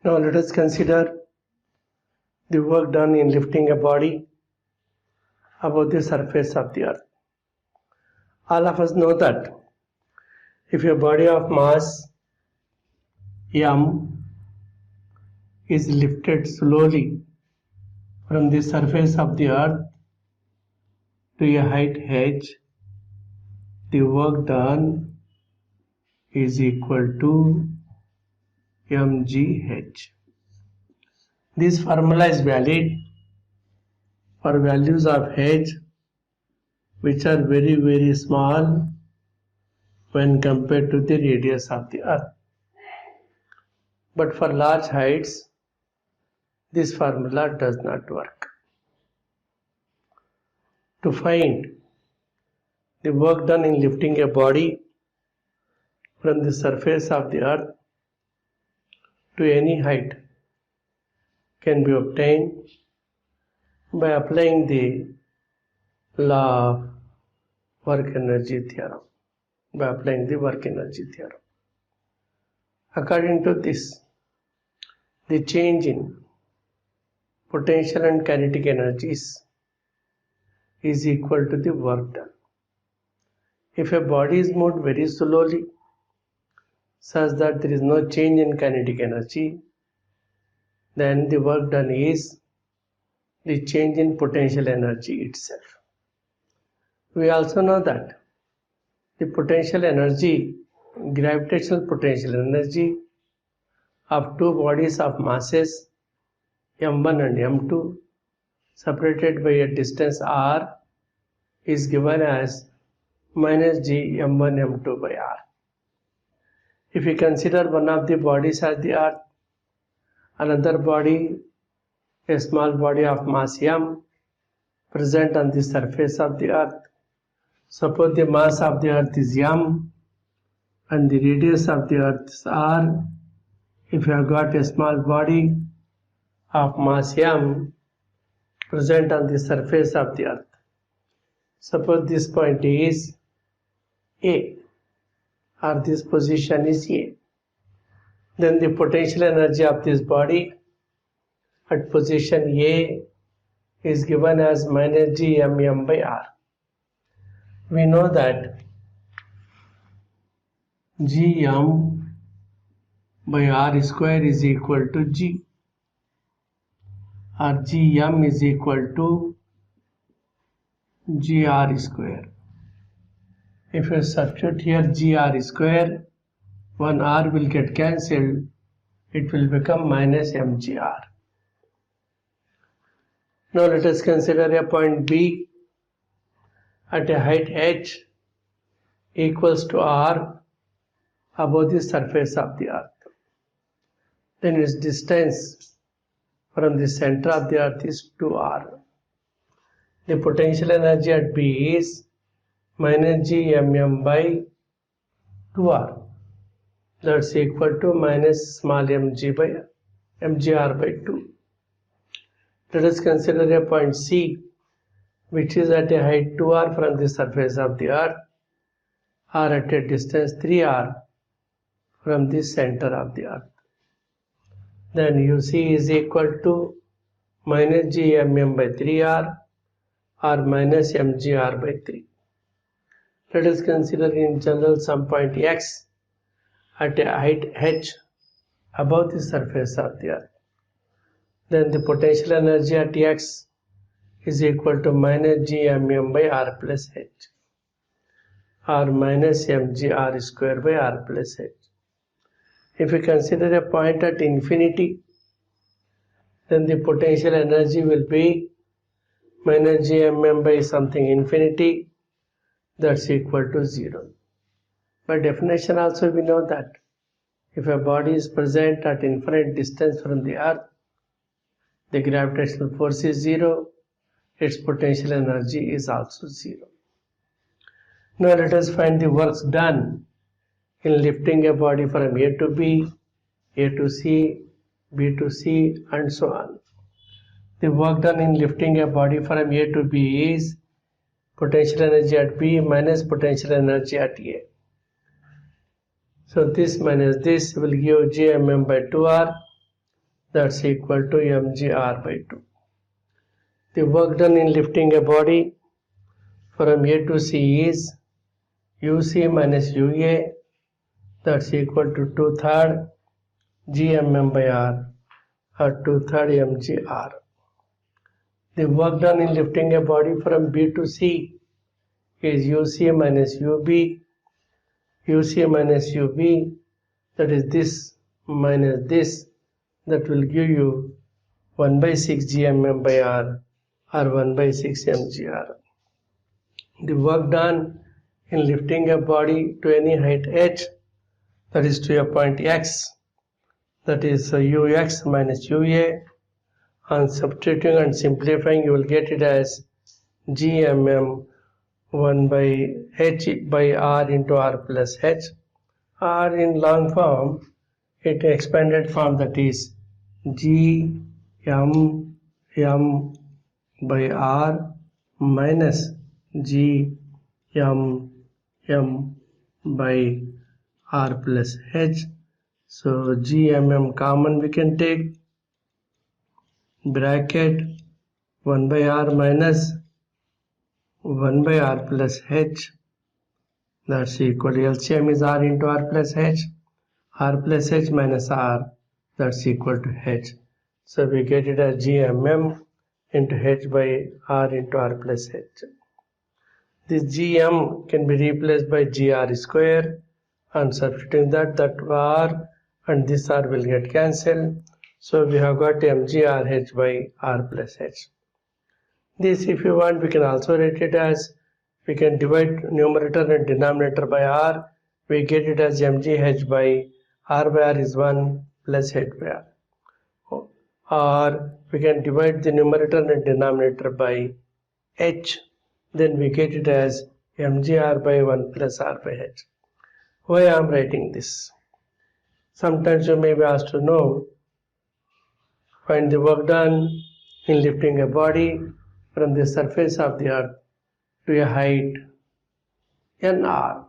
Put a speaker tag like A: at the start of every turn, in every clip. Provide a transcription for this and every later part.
A: Now let us consider the work done in lifting a body above the surface of the earth. All of us know that if a body of mass m is lifted slowly from the surface of the earth to a height h, the work done is equal to mgh. This formula is valid for values of h which are very small when compared to the radius of the earth. But for large heights, this formula does not work. To find the work done in lifting a body from the surface of the earth to any height can be obtained by applying the law of work energy theorem. According to this, the change in potential and kinetic energies is equal to the work done. If a body is moved very slowly, such that there is no change in kinetic energy, then the work done is the change in potential energy itself. We also know that the potential energy, gravitational potential energy of two bodies of masses m1 and m2 separated by a distance r is given as minus g m1 m2 by r. If we consider one of the bodies as the earth, another body, a small body of mass m, present on the surface of the earth. Suppose the mass of the earth is m and the radius of the earth is r. If you have got a small body of mass m present on the surface of the earth, suppose this point is A, or this position is A, then the potential energy of this body at position A is given as minus g m by r. We know that gm by r square is equal to g, or gm is equal to gr square. If you substitute here gr square, one r will get cancelled, it will become minus mgr. Now let us consider a point B at a height h equals to r above the surface of the earth. Then its distance from the center of the earth is 2r. The potential energy at B is minus g mm by 2r. That's equal to minus small mg by mgr by 2. Let us consider a point C which is at a height 2r from the surface of the earth, or at a distance 3r from the center of the earth. Then UC is equal to minus g mm by 3r or minus mgr by 3. Let us consider in general some point x at a height h above the surface of the earth. Then the potential energy at x is equal to minus g mm by r plus h, or minus mgr square by r plus h. If we consider a point at infinity, then the potential energy will be minus g mm by something infinity, that's equal to 0. By definition also we know that if a body is present at infinite distance from the earth, the gravitational force is 0, its potential energy is also 0. Now let us find the works done in lifting a body from A to B, A to C, B to C, and so on. The work done in lifting a body from A to B is potential energy at B minus potential energy at A. So this minus this will give g mm by 2r that's equal to mgr by 2. The work done in lifting a body from A to C is UC minus UA, that's equal to 2/3 GMM by R, or 2/3 mgr. The work done in lifting a body from B to C is UC minus UB, UC minus UB, that is this minus this, that will give you 1/6 GMM by R, or 1/6 mgr. The work done in lifting a body to any height h, that is to a point x, that is ux minus ua. On substituting and simplifying, you will get it as gmm 1 by h by r into r plus h, or in long form, it expanded form, that is g m by r minus g m by r plus h. So gmm common we can take, bracket 1 by r minus 1 by r plus h, that's equal to LCM is r into r plus h minus r, that's equal to h. So we get it as gmm into h by r into r plus h. This gm can be replaced by gr square, and substituting that r and this r will get cancelled. So we have got mgrh by r plus h. This, if you want, we can also write it as, we can divide numerator and denominator by r. We get it as mgh by r is 1 plus h by r. Or we can divide the numerator and denominator by h. Then we get it as mgr by 1 plus r by h. Why I am writing this? Sometimes you may be asked to know, find the work done in lifting a body from the surface of the earth to a height nr.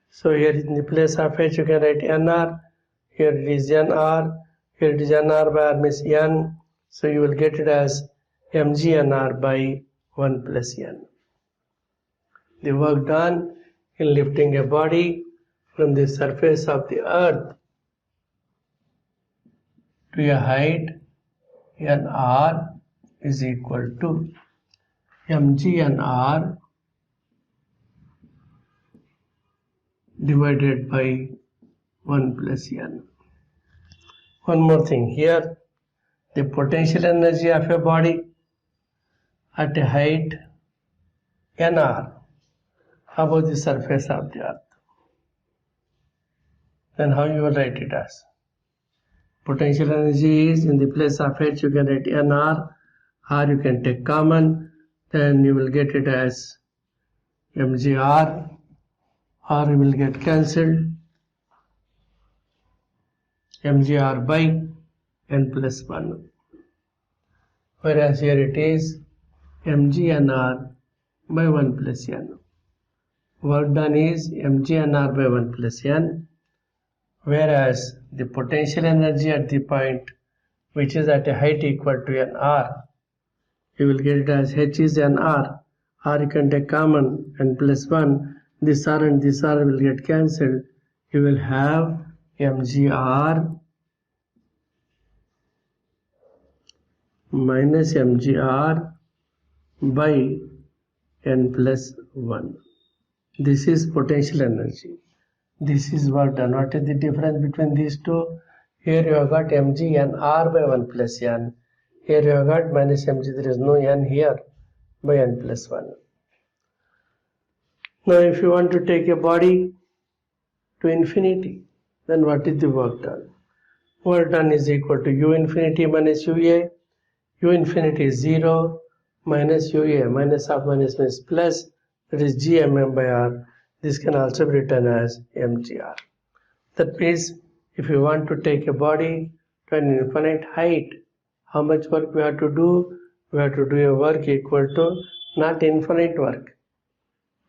A: So here in the place of h you can write nr, here it is nr, here it is nr by r means n, so you will get it as mgnr by 1 plus n. The work done in lifting a body from the surface of the earth to a height nr is equal to mgnr divided by 1 plus n. One more thing here, the potential energy of a body at a height nr above the surface of the earth. Then how you will write it as? Potential energy is, in the place of h you can write nr, or you can take common, then you will get it as mgr, or you will get cancelled, mgr by n plus 1. Whereas here it is mgnr by 1 plus n. Work done is mgnr by 1 plus n, whereas the potential energy at the point which is at a height equal to nr, you will get it as h is nr, or you can take common n plus 1, this r and this r will get cancelled, you will have mgr minus mgr by n plus 1. This is potential energy. This is work done. What is the difference between these two? Here you have got mg n r by 1 plus n. Here you have got minus mg. There is no n here by n plus 1. Now if you want to take a body to infinity, then what is the work done? Work done is equal to u infinity minus ua. U infinity is 0 minus ua. Minus of minus means plus. That is gmm by r. This can also be written as mgr. That means if you want to take a body to an infinite height, how much work we have to do? We have to do a work equal to not infinite work.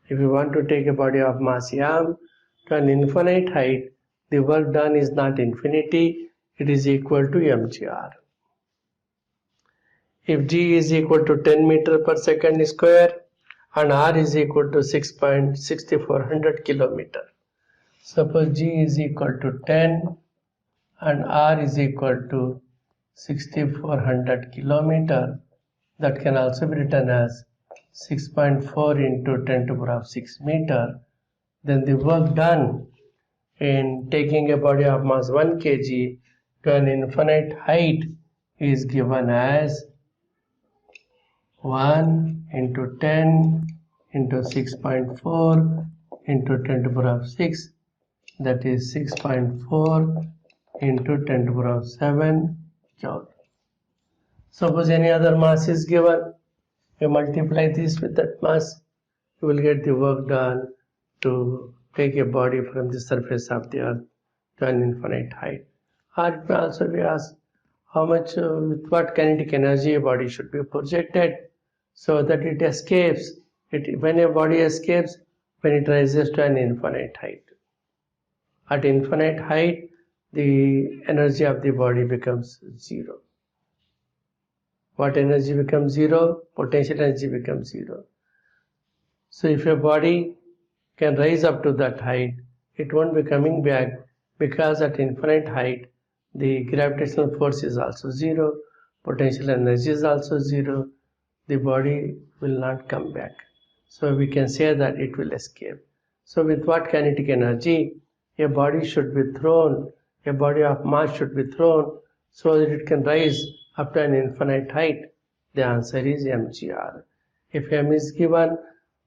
A: If you want to take a body of mass m to an infinite height, the work done is not infinity, it is equal to mgr. If g is equal to 10 meter per second square and r is equal to 6.6400 kilometer, suppose g is equal to 10 and r is equal to 6400 kilometer, that can also be written as 6.4 into 10 to the power of 6 meter. Then the work done in taking a body of mass 1 kg to an infinite height is given as 1 into 10 into 6.4 into 10 to the power of 6, that is 6.4 into 10 to the power of 7 joule. Suppose any other mass is given, you multiply this with that mass, you will get the work done to take a body from the surface of the earth to an infinite height. Or it may also be asked how much, with what kinetic energy a body should be projected so that it escapes. When a body escapes, when it rises to an infinite height. At infinite height, the energy of the body becomes zero. What energy becomes zero? Potential energy becomes zero. So if a body can rise up to that height, it won't be coming back, because at infinite height, the gravitational force is also zero, potential energy is also zero, the body will not come back. So we can say that it will escape. So with what kinetic energy a body should be thrown, a body of mass should be thrown so that it can rise up to an infinite height? The answer is mgr. If m is given,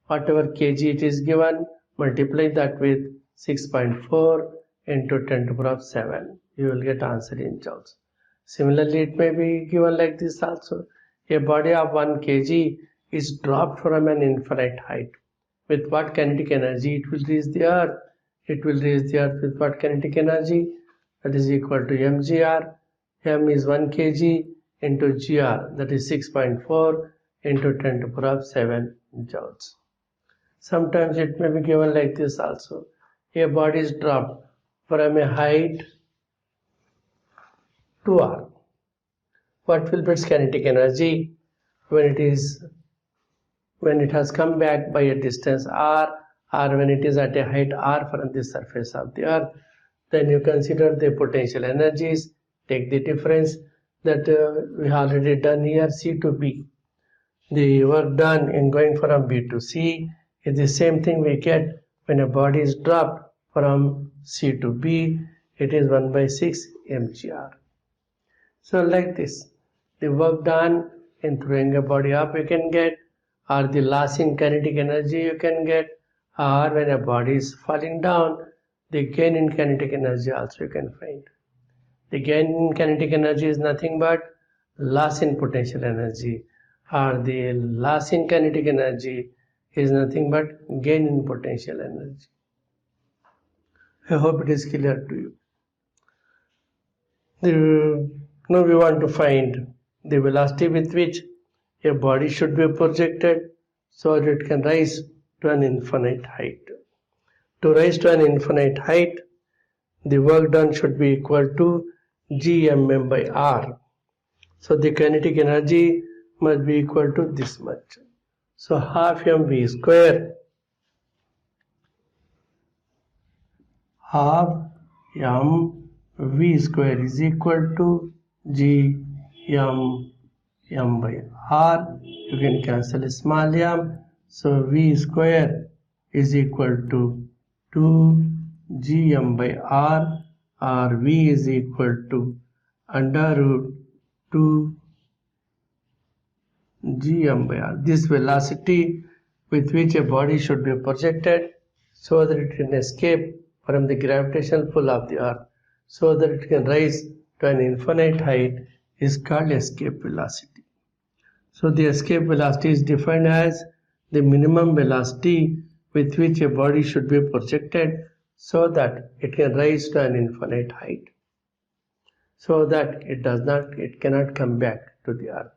A: whatever kg it is given, multiply that with 6.4 into 10 to the power of 7. You will get answer in joules. Similarly, it may be given like this also. A body of 1 kg is dropped from an infinite height. With what kinetic energy it will reach the earth? It will reach the earth with what kinetic energy? That is equal to mgr. M is 1 kg into gr, that is 6.4 into 10 to the power of 7 joules. Sometimes it may be given like this also. A body is dropped from a height to r. What will be its kinetic energy when it has come back by a distance r, or when it is at a height r from the surface of the earth? Then you consider the potential energies, take the difference that we have already done here, C to B. The work done in going from B to C is the same thing we get when a body is dropped from C to B. It is 1 by 6 mgr. So like this, the work done in throwing a body up you can get, or the loss in kinetic energy you can get, or when a body is falling down, the gain in kinetic energy also you can find. The gain in kinetic energy is nothing but loss in potential energy, or the loss in kinetic energy is nothing but gain in potential energy. I hope it is clear to you. Now we want to find the velocity with which a body should be projected so that it can rise to an infinite height. To rise to an infinite height, the work done should be equal to gmm by r. So the kinetic energy must be equal to this much. So half mv square, half mv square is equal to gmm by r. You can cancel a small m. So v square is equal to 2 gm by r, or v is equal to under root 2 gm by r. This velocity with which a body should be projected so that it can escape from the gravitational pull of the earth, so that it can rise to an infinite height, is called escape velocity. So the escape velocity is defined as the minimum velocity with which a body should be projected so that it can rise to an infinite height, so that it cannot come back to the earth.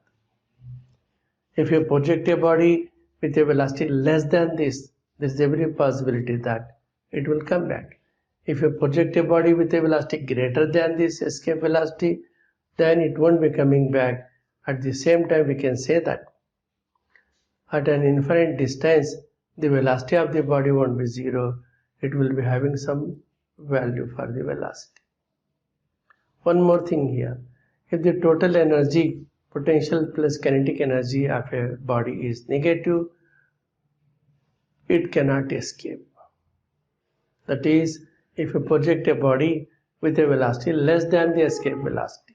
A: If you project a body with a velocity less than this, there is every possibility that it will come back. If you project a body with a velocity greater than this escape velocity, then it won't be coming back. At the same time, we can say that at an infinite distance, the velocity of the body won't be zero. It will be having some value for the velocity. One more thing here. If the total energy, potential plus kinetic energy of a body is negative, it cannot escape. That is, if you project a body with a velocity less than the escape velocity,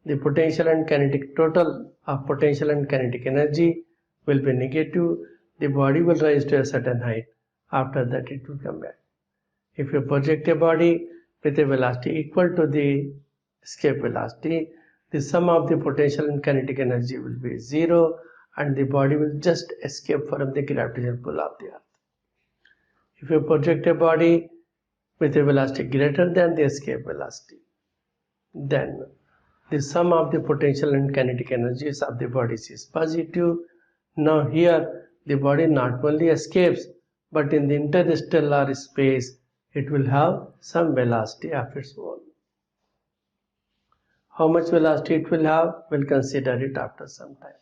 A: the potential and kinetic total of potential and kinetic energy will be negative. The body will rise to a certain height. After that, it will come back. If you project a body with a velocity equal to the escape velocity, the sum of the potential and kinetic energy will be zero, and the body will just escape from the gravitational pull of the earth. If you project a body with a velocity greater than the escape velocity, then the sum of the potential and kinetic energies of the bodies is positive. Now here the body not only escapes, but in the interstellar space it will have some velocity of its own. How much velocity it will have, we'll consider it after some time.